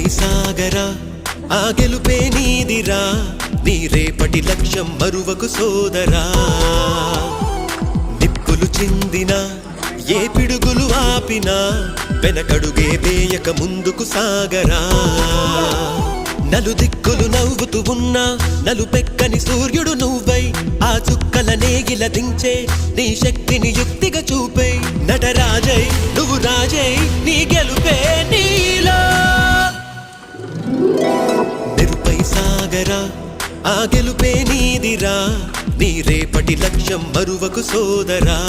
సాగరా ఆ గెలుపే నీదిరా నీ రేపటి లక్ష్యం మరువకు సోదరా నిప్పులు చిందినా ఏ పిడుగులు ఆపినా వెనకడుగే వేయక ముందుకు సాగరా నలుదిక్కులు నవ్వుతూ ఉన్నా నలుపెక్కని సూర్యుడు నువ్వై ఆ చుక్కల నేగిల దించే నీ శక్తిని యుక్తిగా చూపే నటరాజై నువ్వు రాజై నీ గెలుపే నీలో మెరుపై సాగరా ఆ గెలుపే నీదిరా నీ రేపటి లక్ష్యం మరువకు సోదరా